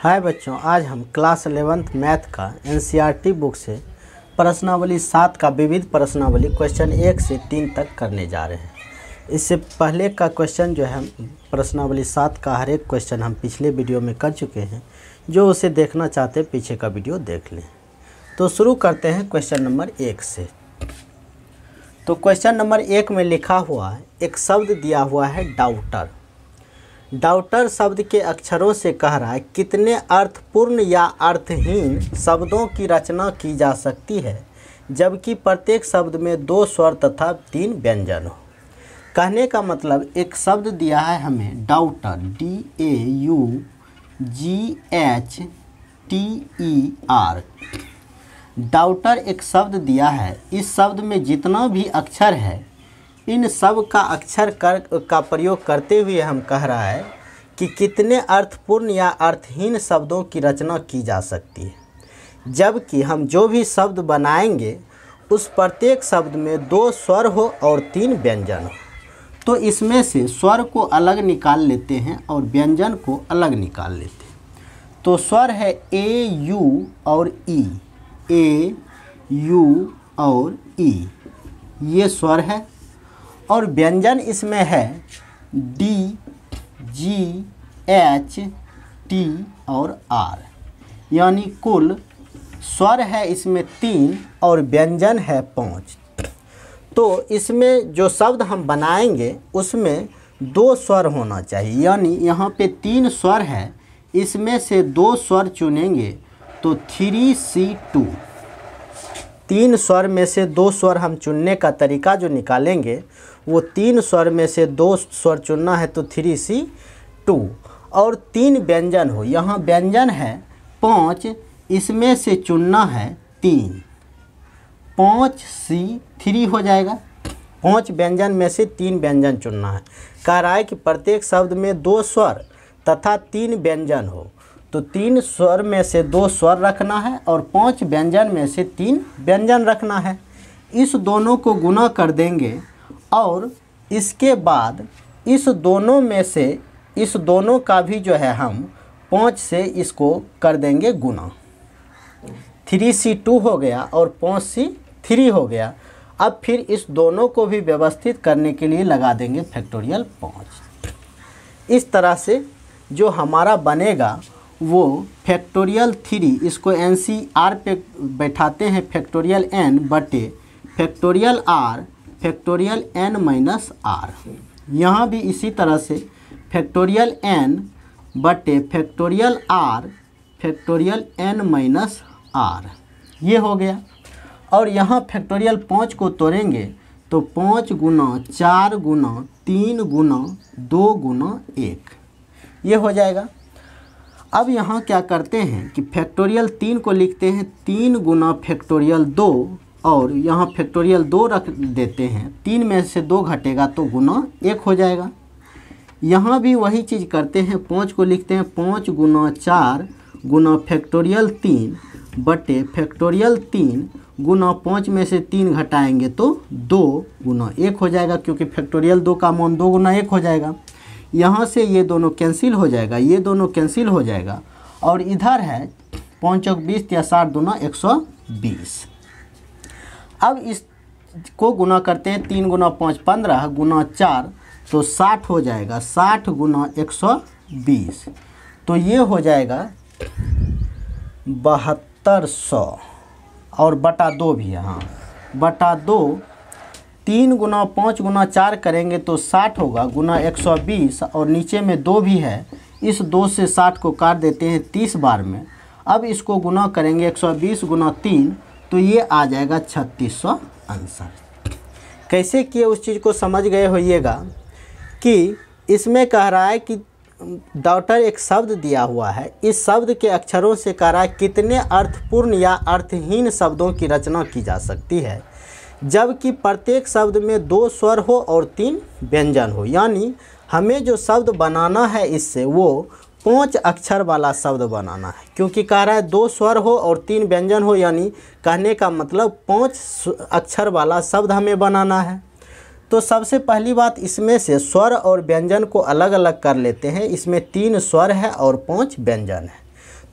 हाय बच्चों, आज हम क्लास 11th मैथ का एनसीईआरटी बुक से प्रश्नावली 7 का विविध प्रश्नावली क्वेश्चन 1 से 3 तक करने जा रहे हैं। इससे पहले का क्वेश्चन जो है प्रश्नावली 7 का हर एक क्वेश्चन हम पिछले वीडियो में कर चुके हैं। जो उसे देखना चाहते हैं पीछे का वीडियो देख लें। तो शुरू करते हैं क्वेश्चन नंबर 1 से। तो क्वेश्चन नंबर 1 में लिखा हुआ है, एक शब्द दिया हुआ है डाउटर। डाउटर शब्द के अक्षरों से कह रहा है कितने अर्थपूर्ण या अर्थहीन शब्दों की रचना की जा सकती है जबकि प्रत्येक शब्द में 2 स्वर तथा 3 व्यंजन हो। कहने का मतलब एक शब्द दिया है हमें डाउटर, DAUGHTER। डाउटर एक शब्द दिया है। इस शब्द में जितना भी अक्षर है इन सब का अक्षर का प्रयोग करते हुए हम कह रहा है कि कितने अर्थपूर्ण या अर्थहीन शब्दों की रचना की जा सकती है जबकि हम जो भी शब्द बनाएंगे उस प्रत्येक शब्द में 2 स्वर हो और 3 व्यंजन हो। तो इसमें से स्वर को अलग निकाल लेते हैं और व्यंजन को अलग निकाल लेते हैं। तो स्वर है A, U और E। A, U और E ये स्वर है और व्यंजन इसमें है D, G, H, T और R। यानी कुल स्वर है इसमें 3 और व्यंजन है 5। तो इसमें जो शब्द हम बनाएंगे उसमें 2 स्वर होना चाहिए। यानी यहाँ पे 3 स्वर है, इसमें से 2 स्वर चुनेंगे तो 3C2। 3 स्वर में से 2 स्वर हम चुनने का तरीका जो निकालेंगे वो 3 स्वर में से 2 स्वर चुनना है तो 3C2 और 3 व्यंजन हो। यहाँ व्यंजन है 5, इसमें से चुनना है 3, 5C3 हो जाएगा। 5 व्यंजन में से 3 व्यंजन चुनना है। कह रहा है कि प्रत्येक शब्द में 2 स्वर तथा 3 व्यंजन हो। तो 3 स्वर में से 2 स्वर रखना है और 5 व्यंजन में से 3 व्यंजन रखना है। इस दोनों को गुना कर देंगे और इसके बाद इस दोनों में से इस दोनों का भी जो है हम 5 से इसको कर देंगे गुना। 3C2 हो गया और 5C3 हो गया। अब फिर इस दोनों को भी व्यवस्थित करने के लिए लगा देंगे फैक्टोरियल 5। इस तरह से जो हमारा बनेगा वो फैक्टोरियल 3, इसको NCR पे बैठाते हैं फैक्टोरियल n बटे factorial r factorial n minus r। यहाँ भी इसी तरह से फैक्टोरियल n बटे factorial r factorial n minus r ये हो गया। और यहाँ फैक्टोरियल 5 को तोड़ेंगे तो 5 गुना 4 गुना 3 गुना 2 गुना 1 ये हो जाएगा। अब यहाँ क्या करते हैं कि फैक्टोरियल 3 को लिखते हैं 3 गुना फैक्टोरियल 2 और यहाँ फैक्टोरियल 2 रख देते हैं। 3 में से 2 घटेगा तो गुना 1 हो जाएगा। यहाँ भी वही चीज़ करते हैं, 5 को लिखते हैं 5 गुना 4 गुना फैक्टोरियल 3 बटे फैक्टोरियल 3 गुना 5 में से 3 घटाएंगे तो 2 गुना 1 हो जाएगा, क्योंकि फैक्टोरियल 2 का मान 2 गुना 1 हो जाएगा। यहाँ से ये दोनों कैंसिल हो जाएगा, ये दोनों कैंसिल हो जाएगा और इधर है 5 चौक 20 या 60 दूना 120। अब इसको गुना करते हैं 3 गुना 5 15 गुना 4 तो 60 हो जाएगा। 60 गुना 120 तो ये हो जाएगा 7200 और बटा 2 भी है। हाँ बटा 2। 3 गुना 5 गुना 4 करेंगे तो 60 होगा गुना 120 और नीचे में 2 भी है। इस 2 से 60 को काट देते हैं 30 बार में। अब इसको गुना करेंगे 120 गुना 3 तो ये आ जाएगा 3600 आंसर। कैसे किए उस चीज़ को समझ गए होइएगा कि इसमें कह रहा है कि डॉटर एक शब्द दिया हुआ है। इस शब्द के अक्षरों से कह रहा है कितने अर्थपूर्ण या अर्थहीन शब्दों की रचना की जा सकती है जबकि प्रत्येक शब्द में 2 स्वर हो और 3 व्यंजन हो। यानी हमें जो शब्द बनाना है इससे वो 5 अक्षर वाला शब्द बनाना है, क्योंकि कह रहा है 2 स्वर हो और 3 व्यंजन हो। यानी कहने का मतलब 5 अक्षर वाला शब्द हमें बनाना है। तो सबसे पहली बात इसमें से स्वर और व्यंजन को अलग अलग कर लेते हैं। इसमें 3 स्वर है और 5 व्यंजन है।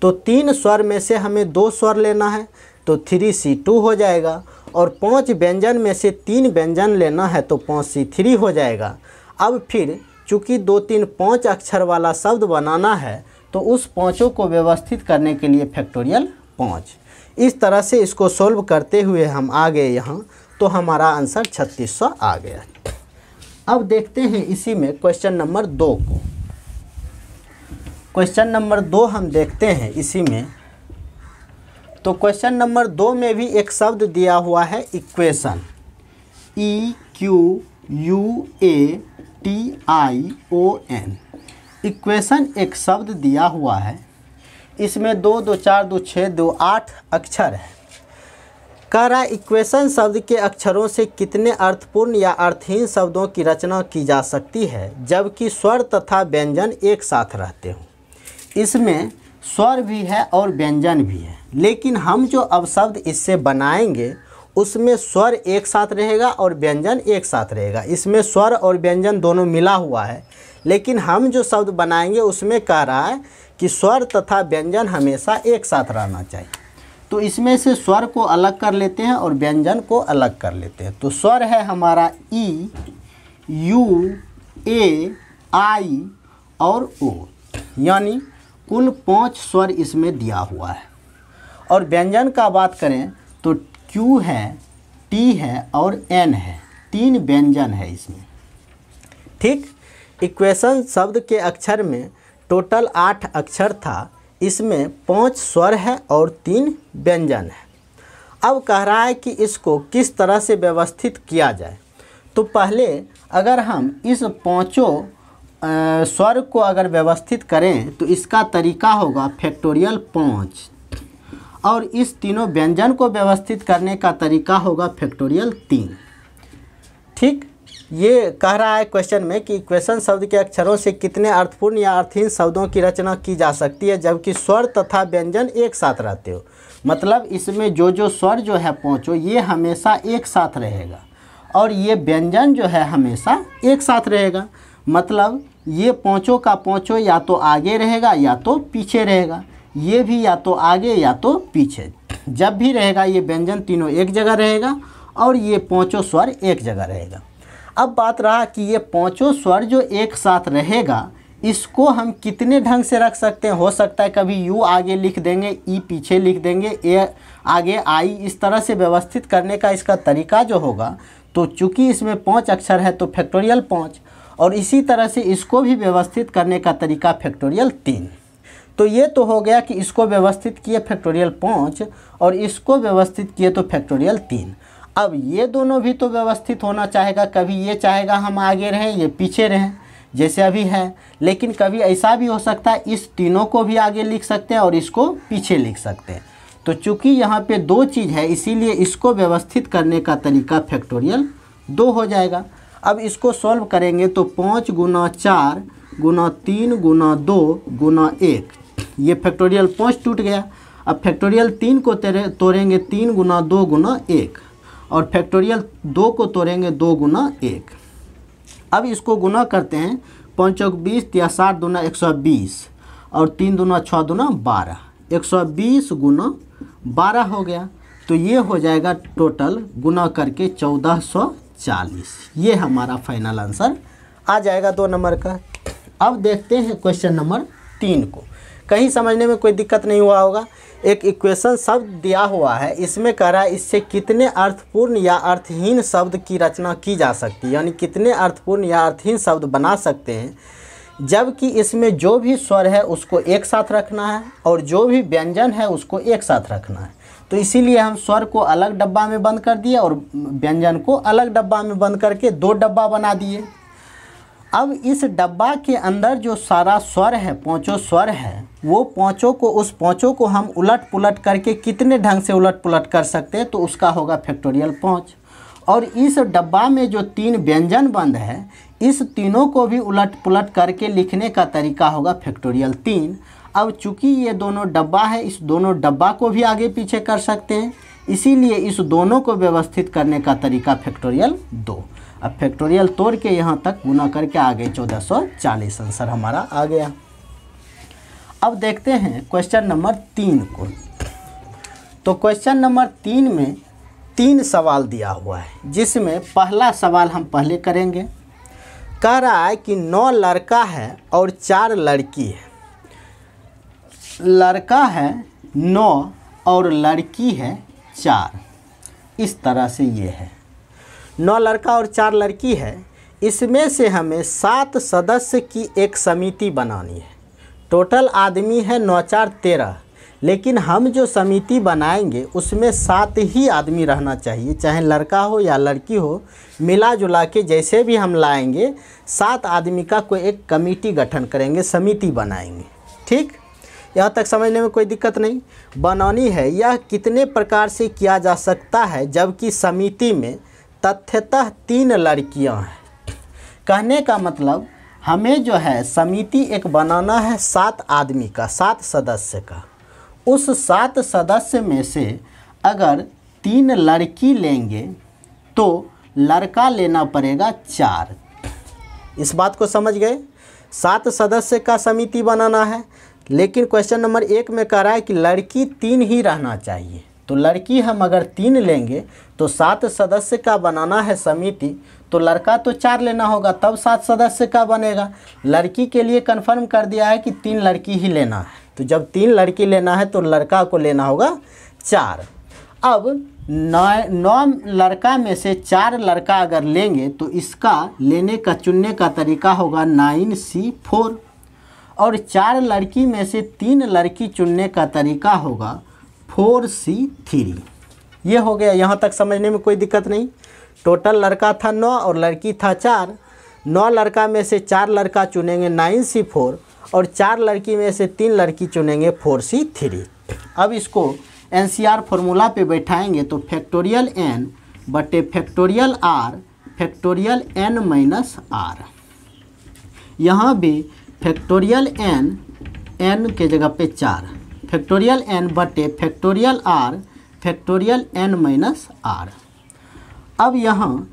तो 3 स्वर में से हमें 2 स्वर लेना है, तो 3C2 हो जाएगा। और 5 व्यंजन में से 3 व्यंजन लेना है, तो 5C3 हो जाएगा। अब फिर चूँकि 2, 3, 5 अक्षर वाला शब्द बनाना है, तो उस पाँचों को व्यवस्थित करने के लिए फैक्टोरियल 5। इस तरह से इसको सोल्व करते हुए हम आ गए यहाँ, तो हमारा आंसर 3600 आ गया। अब देखते हैं इसी में क्वेश्चन नंबर 2 को। क्वेश्चन नंबर 2 हम देखते हैं इसी में। तो क्वेश्चन नंबर 2 में भी एक शब्द दिया हुआ है इक्वेशन, EQUATION। इक्वेशन एक शब्द दिया हुआ है, इसमें 2, 2, 4, 2, 6, 2, 8 अक्षर है। कह रहा है इक्वेशन शब्द के अक्षरों से कितने अर्थपूर्ण या अर्थहीन शब्दों की रचना की जा सकती है जबकि स्वर तथा व्यंजन एक साथ रहते हों। इसमें स्वर भी है और व्यंजन भी है, लेकिन हम जो अब शब्द इससे बनाएंगे उसमें स्वर एक साथ रहेगा और व्यंजन एक साथ रहेगा। इसमें स्वर और व्यंजन दोनों मिला हुआ है, लेकिन हम जो शब्द बनाएंगे उसमें कह रहा है कि स्वर तथा व्यंजन हमेशा एक साथ रहना चाहिए। तो इसमें से स्वर को अलग कर लेते हैं और व्यंजन को अलग कर लेते हैं। तो स्वर है हमारा E, U, A, I और O, यानी कुल 5 स्वर इसमें दिया हुआ है। और व्यंजन का बात करें तो Q है, T है और N है, 3 व्यंजन है इसमें। ठीक, इक्वेशन शब्द के अक्षर में टोटल 8 अक्षर था, इसमें 5 स्वर है और 3 व्यंजन है। अब कह रहा है कि इसको किस तरह से व्यवस्थित किया जाए। तो पहले अगर हम इस 5 स्वर को अगर व्यवस्थित करें तो इसका तरीका होगा फैक्टोरियल 5, और इस तीनों व्यंजन को व्यवस्थित करने का तरीका होगा फैक्टोरियल 3। ठीक, ये कह रहा है क्वेश्चन में कि इक्वेशन शब्द के अक्षरों से कितने अर्थपूर्ण या अर्थहीन शब्दों की रचना की जा सकती है जबकि स्वर तथा व्यंजन एक साथ रहते हो। मतलब इसमें जो स्वर जो है 5 ये हमेशा एक साथ रहेगा और ये व्यंजन जो है हमेशा एक साथ रहेगा। मतलब ये 5 का 5 या तो आगे रहेगा या तो पीछे रहेगा, ये भी या तो आगे या तो पीछे। जब भी रहेगा ये व्यंजन तीनों एक जगह रहेगा और ये 5 स्वर एक जगह रहेगा। अब बात रहा कि ये 5 स्वर जो एक साथ रहेगा इसको हम कितने ढंग से रख सकते हैं। हो सकता है कभी U आगे लिख देंगे, E पीछे लिख देंगे, A आगे, I, इस तरह से व्यवस्थित करने का इसका तरीका जो होगा। तो चूँकि इसमें 5 अक्षर है तो फैक्टोरियल 5, और इसी तरह से इसको भी व्यवस्थित करने का तरीका फैक्टोरियल 3। तो ये तो हो गया कि इसको व्यवस्थित किए फैक्टोरियल 5 और इसको व्यवस्थित किए तो फैक्टोरियल 3। अब ये दोनों भी तो व्यवस्थित होना चाहेगा, कभी ये चाहेगा हम आगे रहें ये पीछे रहें जैसे अभी है, लेकिन कभी ऐसा भी हो सकता है इस तीनों को भी आगे लिख सकते हैं और इसको पीछे लिख सकते हैं। तो चूँकि यहाँ पे 2 चीज़ है इसीलिए इसको व्यवस्थित करने का तरीका फैक्टोरियल 2 हो जाएगा। अब इसको सॉल्व करेंगे तो 5 गुना 4 गुना 3 गुना 2 गुना 1, ये फैक्टोरियल 5 टूट गया। अब फैक्टोरियल 3 को तोड़ेंगे 3 गुना 2 गुना 1, और फैक्टोरियल 2 को तोड़ेंगे 2 गुना 1। अब इसको गुना करते हैं, 5 चौक 20 या 7 दूना 120 और 3 दूना 6 दूना 12, 120 गुना 12 हो गया। तो ये हो जाएगा टोटल गुना करके 1440। ये हमारा फाइनल आंसर आ जाएगा 2 नंबर का। अब देखते हैं क्वेश्चन नंबर 3 को। कहीं समझने में कोई दिक्कत नहीं हुआ होगा। एक इक्वेशन शब्द दिया हुआ है, इसमें कह रहा है इससे कितने अर्थपूर्ण या अर्थहीन शब्द की रचना की जा सकती है, यानी कितने अर्थपूर्ण या अर्थहीन शब्द बना सकते हैं जबकि इसमें जो भी स्वर है उसको एक साथ रखना है और जो भी व्यंजन है उसको एक साथ रखना है। तो इसीलिए हम स्वर को अलग डब्बा में बंद कर दिए और व्यंजन को अलग डब्बा में बंद करके 2 डब्बा बना दिए। अब इस डब्बा के अंदर जो सारा स्वर है, 5 स्वर है, वो 5 को हम उलट पुलट करके कितने ढंग से उलट पुलट कर सकते हैं, तो उसका होगा फैक्टोरियल 5। और इस डब्बा में जो 3 व्यंजन बंद है, इस तीनों को भी उलट पुलट करके लिखने का तरीका होगा फैक्टोरियल 3। अब चूँकि ये दोनों डब्बा है, इस दोनों डब्बा को भी आगे पीछे कर सकते हैं, इसीलिए इस दोनों को व्यवस्थित करने का तरीका फैक्टोरियल 2। अब फैक्टोरियल तोड़ के यहाँ तक गुना करके आ गए 1440, आंसर हमारा आ गया। अब देखते हैं क्वेश्चन नंबर 3 को। तो क्वेश्चन नंबर 3 में 3 सवाल दिया हुआ है, जिसमें पहला सवाल हम पहले करेंगे। कह रहा है कि 9 लड़का है और 4 लड़की है। लड़का है 9 और लड़की है 4। इस तरह से ये है, 9 लड़का और 4 लड़की है। इसमें से हमें 7 सदस्य की एक समिति बनानी है। टोटल आदमी है 9 4 13, लेकिन हम जो समिति बनाएंगे उसमें 7 ही आदमी रहना चाहिए, चाहे लड़का हो या लड़की हो, मिला जुला के जैसे भी हम लाएंगे 7 आदमी का कोई एक कमेटी गठन करेंगे, समिति बनाएंगे। ठीक, यहाँ तक समझने में कोई दिक्कत नहीं। बनानी है यह कितने प्रकार से किया जा सकता है, जबकि समिति में तथ्यतः 3 लड़कियाँ हैं। कहने का मतलब हमें जो है समिति एक बनाना है 7 आदमी का, 7 सदस्य का। उस 7 सदस्य में से अगर 3 लड़की लेंगे तो लड़का लेना पड़ेगा 4। इस बात को समझ गए। 7 सदस्य का समिति बनाना है, लेकिन क्वेश्चन नंबर 1 में कह रहा है कि लड़की 3 ही रहना चाहिए। तो लड़की हम अगर 3 लेंगे तो 7 सदस्य का बनाना है समिति, तो लड़का तो 4 लेना होगा, तब 7 सदस्य का बनेगा। लड़की के लिए कंफर्म कर दिया है कि 3 लड़की ही लेना है। तो जब 3 लड़की लेना है तो लड़का को लेना होगा 4। अब 9 लड़का में से 4 लड़का अगर लेंगे तो इसका लेने का चुनने का तरीका होगा 9C4, और 4 लड़की में से 3 लड़की चुनने का तरीका होगा 4C3। ये हो गया। यहाँ तक समझने में कोई दिक्कत नहीं। टोटल लड़का था 9 और लड़की था 4। 9 लड़का में से 4 लड़का चुनेंगे 9C4, और 4 लड़की में से 3 लड़की चुनेंगे 4C3। अब इसको NCR फॉर्मूला पे बैठाएंगे तो फैक्टोरियल n बटे factorial r factorial n minus r। यहाँ भी फैक्टोरियल n के जगह पे 4, फैक्टोरियल n बटे factorial r factorial n minus r। अब यहाँ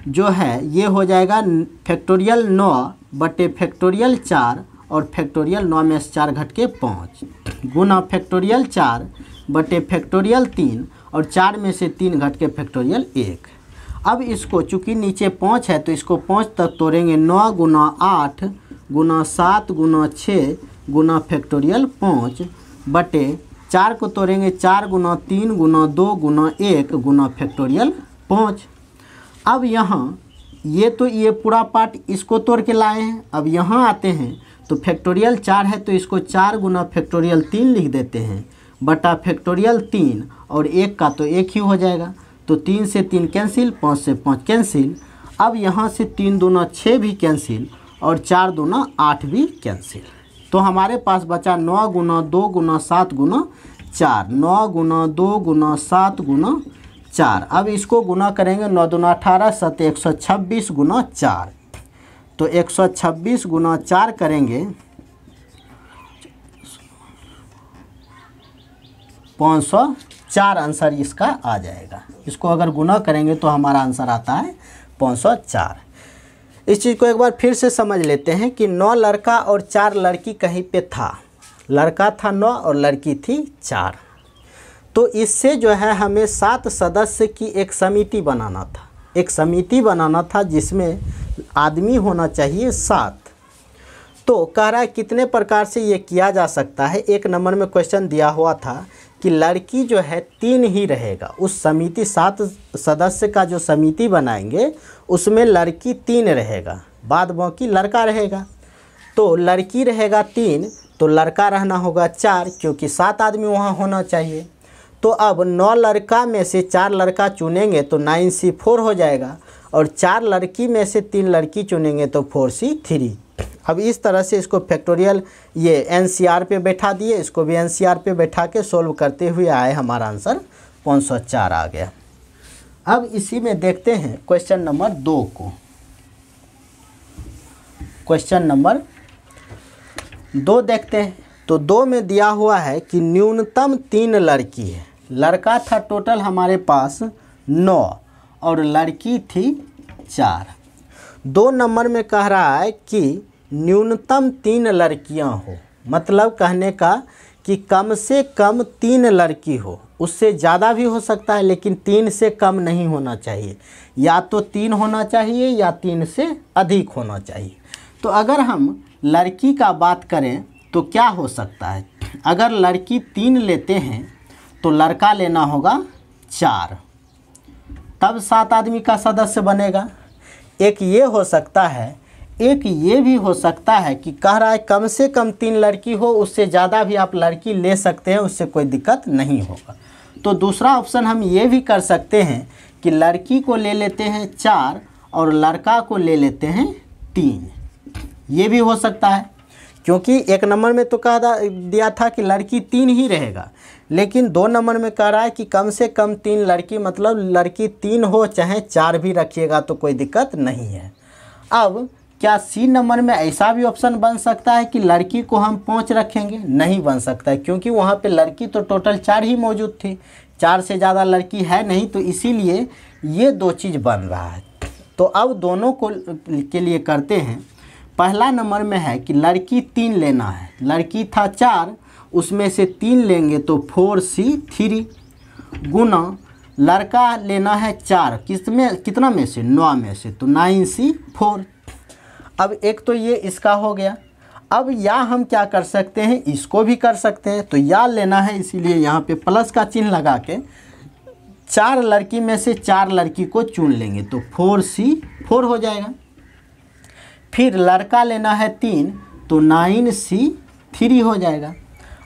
जो है ये हो जाएगा फैक्टोरियल 9 बटे फैक्टोरियल 4 और फैक्टोरियल 9 में से 4 घट के 5 गुना फैक्टोरियल 4 बटे फैक्टोरियल 3 और 4 में से 3 घट के फैक्टोरियल 1। अब इसको चूँकि नीचे 5 है तो इसको 5 तक तोड़ेंगे। 9 गुना 8 गुना 7 गुना 6 गुना फैक्टोरियल 5 बटे 4 को तोड़ेंगे 4 गुना 3 गुना 2 गुना 1 गुना फैक्टोरियल 5। अब यहाँ ये पूरा पार्ट इसको तोड़ के लाए हैं। अब यहाँ आते हैं तो फैक्टोरियल 4 है तो इसको 4 गुना फैक्टोरियल 3 लिख देते हैं बटा फैक्टोरियल 3, और 1 का तो 1 ही हो जाएगा। तो 3 से 3 कैंसिल, 5 से 5 कैंसिल। अब यहाँ से 3 दूना 6 भी कैंसिल और 4 दूना 8 भी कैंसिल। तो हमारे पास बचा 9 गुना 2 गुना 7 गुना 4, 9 गुना 2 गुना 7 गुना 4। अब इसको गुना करेंगे 9 दूना 18 7 126 गुना 4। तो 126 गुना 4 करेंगे 504 आंसर इसका आ जाएगा। इसको अगर गुना करेंगे तो हमारा आंसर आता है 504। इस चीज़ को एक बार फिर से समझ लेते हैं कि 9 लड़का और 4 लड़की कहीं पे था। लड़का था 9 और लड़की थी 4। तो इससे जो है हमें 7 सदस्य की एक समिति बनाना था। एक समिति बनाना था जिसमें आदमी होना चाहिए 7। तो कह रहा है कितने प्रकार से ये किया जा सकता है। 1 नंबर में क्वेश्चन दिया हुआ था कि लड़की जो है 3 ही रहेगा। उस समिति 7 सदस्य का जो समिति बनाएंगे उसमें लड़की 3 रहेगा, बाद बाकी लड़का रहेगा। तो लड़की रहेगा 3 तो लड़का रहना होगा 4, क्योंकि 7 आदमी वहाँ होना चाहिए। तो अब 9 लड़का में से 4 लड़का चुनेंगे तो 9C4 हो जाएगा, और 4 लड़की में से 3 लड़की चुनेंगे तो 4C3। अब इस तरह से इसको फैक्टोरियल ये NCR पे बैठा दिए, इसको भी NCR पे बैठा के सोल्व करते हुए आए, हमारा आंसर 504 आ गया। अब इसी में देखते हैं क्वेश्चन नंबर 2 को। क्वेश्चन नंबर 2 देखते हैं। तो 2 में दिया हुआ है कि न्यूनतम 3 लड़की है। लड़का था टोटल हमारे पास 9 और लड़की थी 4। 2 नंबर में कह रहा है कि न्यूनतम 3 लड़कियां हो। मतलब कहने का कि कम से कम 3 लड़की हो, उससे ज़्यादा भी हो सकता है लेकिन 3 से कम नहीं होना चाहिए, या तो 3 होना चाहिए या 3 से अधिक होना चाहिए। तो अगर हम लड़की का बात करें तो क्या हो सकता है, अगर लड़की 3 लेते हैं तो लड़का लेना होगा 4, तब 7 आदमी का सदस्य बनेगा। एक ये हो सकता है, एक ये भी हो सकता है कि कह रहा है कम से कम 3 लड़की हो, उससे ज़्यादा भी आप लड़की ले सकते हैं, उससे कोई दिक्कत नहीं होगा। तो दूसरा ऑप्शन हम ये भी कर सकते हैं कि लड़की को ले लेते हैं 4 और लड़का को ले लेते हैं 3, ये भी हो सकता है। क्योंकि 1 नंबर में तो कहा दिया था कि लड़की 3 ही रहेगा, लेकिन 2 नंबर में कह रहा है कि कम से कम 3 लड़की, मतलब लड़की 3 हो चाहे 4 भी रखिएगा तो कोई दिक्कत नहीं है। अब क्या सी नंबर में ऐसा भी ऑप्शन बन सकता है कि लड़की को हम 5 रखेंगे? नहीं बन सकता है, क्योंकि वहाँ पे लड़की तो टोटल 4 ही मौजूद थी, 4 से ज़्यादा लड़की है नहीं, तो इसीलिए ये 2 चीज़ बन रहा है। तो अब दोनों को के लिए करते हैं। पहला नंबर में है कि लड़की 3 लेना है, लड़की था 4, उसमें से 3 लेंगे तो 4C3 गुना लड़का लेना है 4, कितना में से? 9 में से, तो 9C4। अब एक तो ये इसका हो गया। अब या हम क्या कर सकते हैं, इसको भी कर सकते हैं। तो या लेना है, इसीलिए यहाँ पे प्लस का चिन्ह लगा के 4 लड़की में से 4 लड़की को चुन लेंगे तो 4C4 हो जाएगा। फिर लड़का लेना है 3 तो 9C3 हो जाएगा।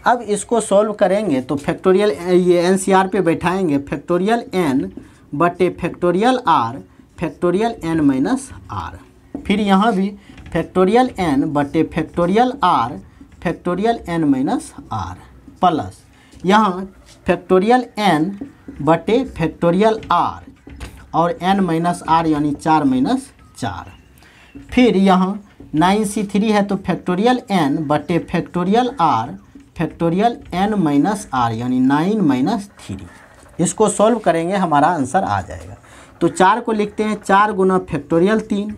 अब इसको सॉल्व करेंगे तो फैक्टोरियल, ये NCR पे बैठाएंगे, फैक्टोरियल n बटे factorial r factorial n minus r। फिर यहाँ भी फैक्टोरियल n बटे factorial r factorial n minus r plus यहाँ फैक्टोरियल n बटे फैक्टोरियल r और n माइनस r यानी 4 माइनस 4। फिर यहाँ 9C3 है तो फैक्टोरियल n बटे factorial r factorial n minus r यानी 9 माइनस 3। इसको सॉल्व करेंगे, हमारा आंसर आ जाएगा। तो 4 को लिखते हैं 4 गुना फैक्टोरियल 3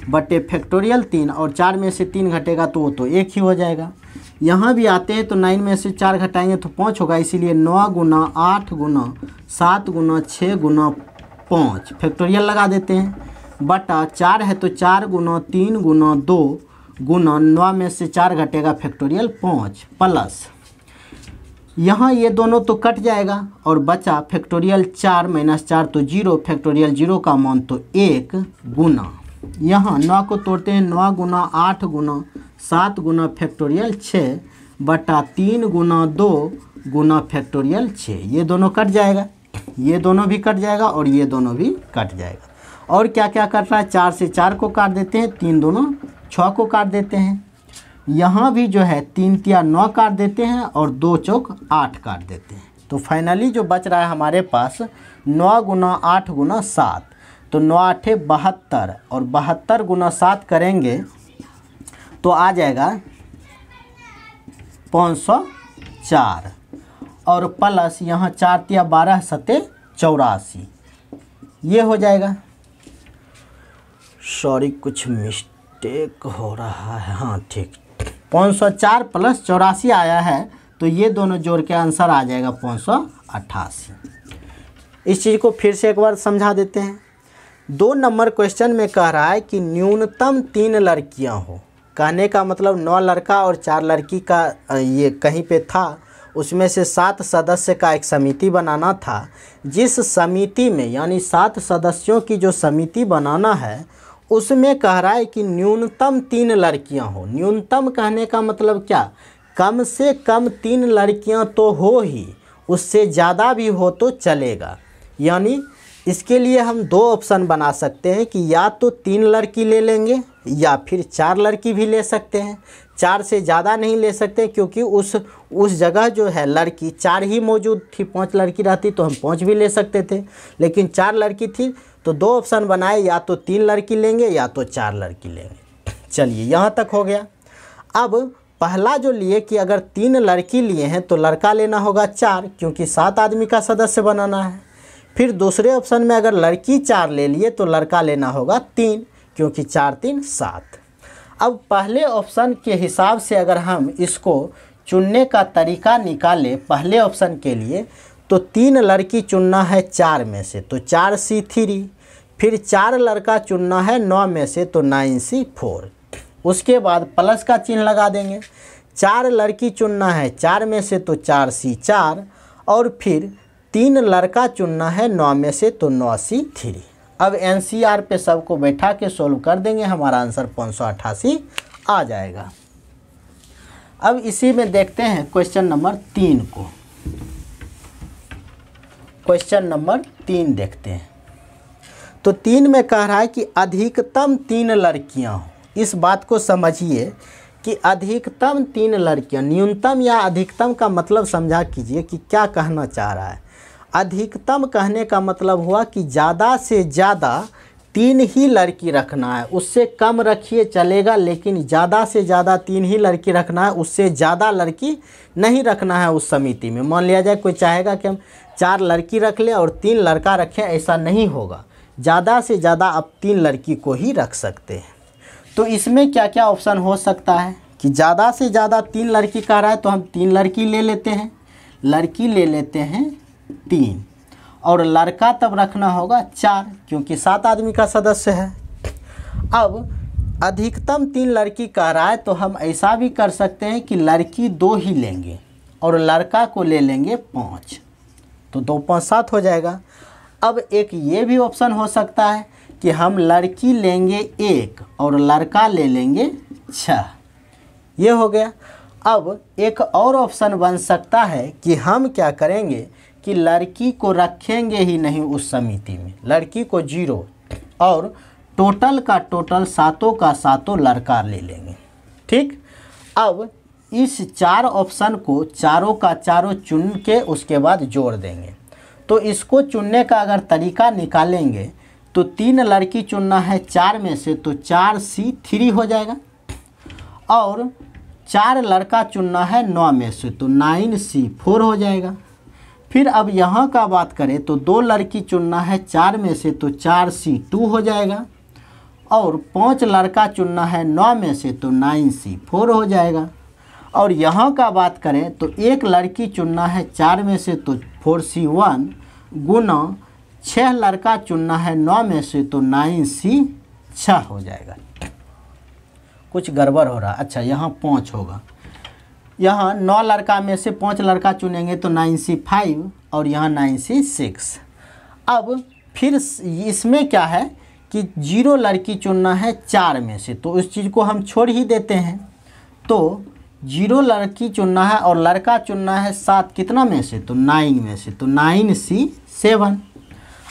बटे फैक्टोरियल 3, और 4 में से 3 घटेगा तो वो तो 1 ही हो जाएगा। यहाँ भी आते हैं तो 9 में से 4 घटाएंगे तो 5 होगा, इसीलिए 9 गुना 8 गुना 7 गुना 6 गुना 5 फैक्टोरियल लगा देते हैं, बटा 4 है तो 4 गुना 3 गुना 2 गुना 9 में से 4 घटेगा फैक्टोरियल 5 प्लस यहाँ ये दोनों तो कट जाएगा और बचा फैक्टोरियल 4 माइनस 4 तो 0, फैक्टोरियल 0 का मान तो 1 गुना यहाँ 9 को तोड़ते हैं 9 गुना 8 गुना 7 गुना फैक्टोरियल 6 बटा 3 गुना 2 गुना फैक्टोरियल 6। ये दोनों कट जाएगा, ये दोनों भी कट जाएगा और ये दोनों भी कट जाएगा। और क्या क्या कट रहा है, 4 से 4 को काट देते हैं, 3 दोनों 6 को काट देते हैं। यहाँ भी जो है 3 तिया 9 काट देते हैं और 2 चौक 8 काट देते हैं। तो फाइनली जो बच रहा है हमारे पास 9 गुना 8 गुना 7, तो 9 8 72 और 72 गुना 7 करेंगे तो आ जाएगा 504 और प्लस यहाँ 4 तिया 12 7 84, ये हो जाएगा। सॉरी कुछ मिस्टेक हो रहा है, हाँ ठीक, 504 प्लस 84 आया है, तो ये दोनों जोड़ के आंसर आ जाएगा 588। इस चीज़ को फिर से एक बार समझा देते हैं। 2 नंबर क्वेश्चन में कह रहा है कि न्यूनतम 3 लड़कियां हो, कहने का मतलब 9 लड़का और 4 लड़की का ये कहीं पे था, उसमें से 7 सदस्य का एक समिति बनाना था। जिस समिति में यानी 7 सदस्यों की जो समिति बनाना है उसमें कह रहा है कि न्यूनतम 3 लड़कियां हो। न्यूनतम कहने का मतलब क्या, कम से कम 3 लड़कियां तो हो ही, उससे ज़्यादा भी हो तो चलेगा। यानी इसके लिए हम 2 ऑप्शन बना सकते हैं कि या तो 3 लड़की ले लेंगे या फिर 4 लड़की भी ले सकते हैं। 4 से ज़्यादा नहीं ले सकते क्योंकि उस जगह जो है लड़की 4 ही मौजूद थी, 5 लड़की रहती तो हम 5 भी ले सकते थे, लेकिन 4 लड़की थी तो 2 ऑप्शन बनाए, या तो 3 लड़की लेंगे या तो 4 लड़की लेंगे। चलिए यहाँ तक हो गया। अब पहला जो लिए कि अगर 3 लड़की लिए हैं तो लड़का लेना होगा 4, क्योंकि 7 आदमी का सदस्य बनाना है। फिर दूसरे ऑप्शन में अगर लड़की 4 ले लिए तो लड़का लेना होगा 3, क्योंकि 4 3 7। अब पहले ऑप्शन के हिसाब से अगर हम इसको चुनने का तरीका निकालें पहले ऑप्शन के लिए, तो 3 लड़की चुनना है 4 में से, तो 4C3। फिर 4 लड़का चुनना है 9 में से, तो 9C4। उसके बाद प्लस का चिन्ह लगा देंगे। 4 लड़की चुनना है 4 में से, तो 4C4। और फिर 3 लड़का चुनना है 9 में से, तो 9C3। अब NCR पे सबको बैठा के सोल्व कर देंगे, हमारा आंसर 588 आ जाएगा। अब इसी में देखते हैं क्वेश्चन नंबर 3 को। क्वेश्चन नंबर 3 देखते हैं। तो 3 में कह रहा है कि अधिकतम 3 लड़कियां हो। इस बात को समझिए कि अधिकतम 3 लड़कियां, न्यूनतम या अधिकतम का मतलब समझा कीजिए कि क्या कहना चाह रहा है। अधिकतम कहने का मतलब हुआ कि ज़्यादा से ज़्यादा 3 ही लड़की रखना है, उससे कम रखिए चलेगा, लेकिन ज़्यादा से ज़्यादा 3 ही लड़की रखना है, उससे ज़्यादा लड़की नहीं रखना है उस समिति में। मान लिया जाए कोई चाहेगा कि हम 4 लड़की रख लें और 3 लड़का रखें, ऐसा नहीं होगा। ज़्यादा से ज़्यादा आप 3 लड़की को ही रख सकते हैं। तो इसमें क्या क्या ऑप्शन हो सकता है कि ज़्यादा से ज़्यादा 3 लड़की कह रहा है, तो हम 3 लड़की ले लेते हैं, लड़की ले लेते हैं 3, और लड़का तब रखना होगा 4, क्योंकि 7 आदमी का सदस्य है। अब अधिकतम 3 लड़की कह रहा है, तो हम ऐसा भी कर सकते हैं कि लड़की 2 ही लेंगे और लड़का को ले लेंगे 5, तो 2 5 7 हो जाएगा। अब एक ये भी ऑप्शन हो सकता है कि हम लड़की लेंगे 1 और लड़का ले लेंगे 6, ये हो गया। अब एक और ऑप्शन बन सकता है कि हम क्या करेंगे कि लड़की को रखेंगे ही नहीं उस समिति में, लड़की को 0 और टोटल का टोटल 7 का 7 लड़का ले लेंगे। ठीक, अब इस 4 ऑप्शन को चारों का चारों चुन के उसके बाद जोड़ देंगे। तो इसको चुनने का अगर तरीका निकालेंगे तो 3 लड़की चुनना है 4 में से, तो 4C3 हो जाएगा, और 4 लड़का चुनना है 9 में से, तो 9C4 हो जाएगा। फिर अब यहाँ का बात करें तो 2 लड़की चुनना है 4 में से, तो 4C2 हो जाएगा, और 5 लड़का चुनना है 9 में से, तो 9C4 हो जाएगा। और यहाँ का बात करें तो 1 लड़की चुनना है 4 में से, तो 4C1 गुना 6 लड़का चुनना है 9 में से, तो 9C6 हो जाएगा। कुछ गड़बड़ हो रहा, अच्छा यहाँ 5 होगा, यहाँ 9 लड़का में से 5 लड़का चुनेंगे तो 9C5 और यहाँ 9C6। अब फिर इसमें क्या है कि 0 लड़की चुनना है 4 में से, तो उस चीज़ को हम छोड़ ही देते हैं। तो 0 लड़की चुनना है और लड़का चुनना है 7 कितना में से, तो 9 में से, तो 9C7।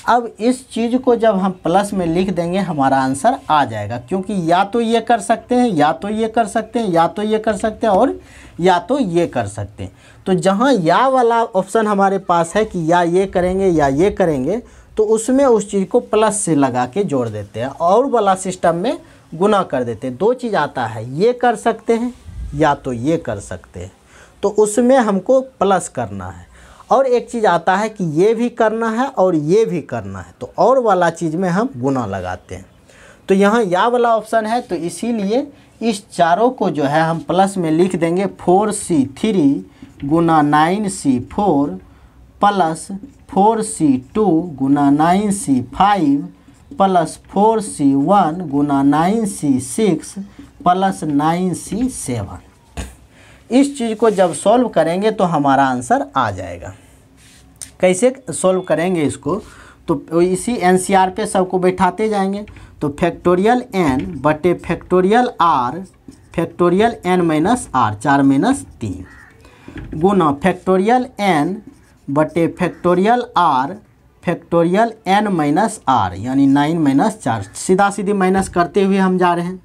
अब इस चीज़ को जब हम प्लस में लिख देंगे हमारा आंसर आ जाएगा, क्योंकि या तो ये कर सकते हैं, या तो ये कर सकते हैं, या तो ये कर सकते हैं, और या तो ये कर सकते हैं। तो जहाँ या वाला ऑप्शन हमारे पास है कि या ये करेंगे या ये करेंगे, तो उसमें उस चीज़ को प्लस से लगा के जोड़ देते हैं, और वाला सिस्टम में गुना कर देते हैं। 2 चीज़ आता है, ये कर सकते हैं या तो ये कर सकते हैं, तो उसमें हमको प्लस करना है। और एक चीज़ आता है कि ये भी करना है और ये भी करना है, तो और वाला चीज़ में हम गुना लगाते हैं। तो यहाँ या वाला ऑप्शन है, तो इसीलिए इस चारों को जो है हम प्लस में लिख देंगे 4C3 गुना 9C4 प्लस 4C2 गुना 9C5 प्लस 4C1 गुना 9C6 प्लस 9C7। इस चीज़ को जब सॉल्व करेंगे तो हमारा आंसर आ जाएगा। कैसे सॉल्व करेंगे इसको, तो इसी NCR पे सबको बैठाते जाएंगे। तो फैक्टोरियल n बटे factorial r factorial n minus r 4 minus 3 गुना फैक्टोरियल n बटे factorial r factorial n minus r, यानी 9 माइनस 4। सीधा सीधी माइनस करते हुए हम जा रहे हैं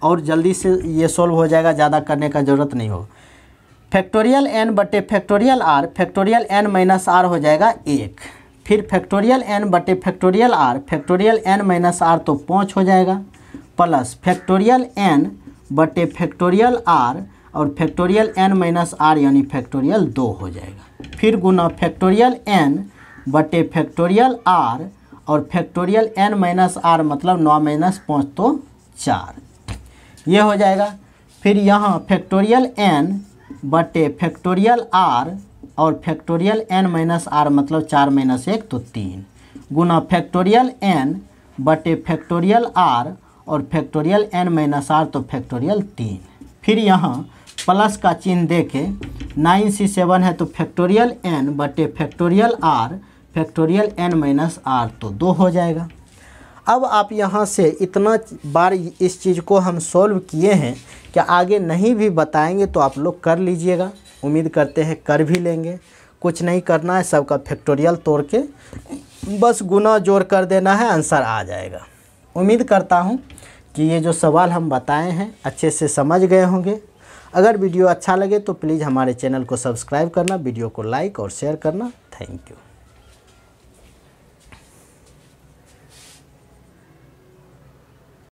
और जल्दी से ये सॉल्व हो जाएगा, ज़्यादा करने का ज़रूरत नहीं हो। फैक्टोरियल n बटे factorial r factorial n minus r हो जाएगा 1। फिर फैक्टोरियल n बटे factorial r factorial n minus r, तो 5 हो जाएगा, प्लस फैक्टोरियल n बटे फैक्टोरियल r और फैक्टोरियल n माइनस r यानी फैक्टोरियल 2 हो जाएगा। फिर गुना फैक्टोरियल n बटे फैक्टोरियल r और फैक्टोरियल n माइनस r मतलब 9 माइनस 5 तो 4। ये हो जाएगा। फिर यहाँ फैक्टोरियल n बटे फैक्टोरियल r और फैक्टोरियल n माइनस r मतलब 4 माइनस 1 तो 3 गुना फैक्टोरियल n बटे फैक्टोरियल r और फैक्टोरियल n माइनस r तो फैक्टोरियल 3। फिर यहाँ प्लस का चिन्ह देके 9c7 है तो फैक्टोरियल n बटे factorial r factorial n minus r तो 2 हो जाएगा। अब आप यहाँ से इतना बार इस चीज़ को हम सॉल्व किए हैं कि आगे नहीं भी बताएंगे तो आप लोग कर लीजिएगा। उम्मीद करते हैं कर भी लेंगे। कुछ नहीं करना है, सबका फैक्टोरियल तोड़ के बस गुना जोड़ कर देना है, आंसर आ जाएगा। उम्मीद करता हूँ कि ये जो सवाल हम बताए हैं अच्छे से समझ गए होंगे। अगर वीडियो अच्छा लगे तो प्लीज़ हमारे चैनल को सब्सक्राइब करना, वीडियो को लाइक और शेयर करना। Thank you.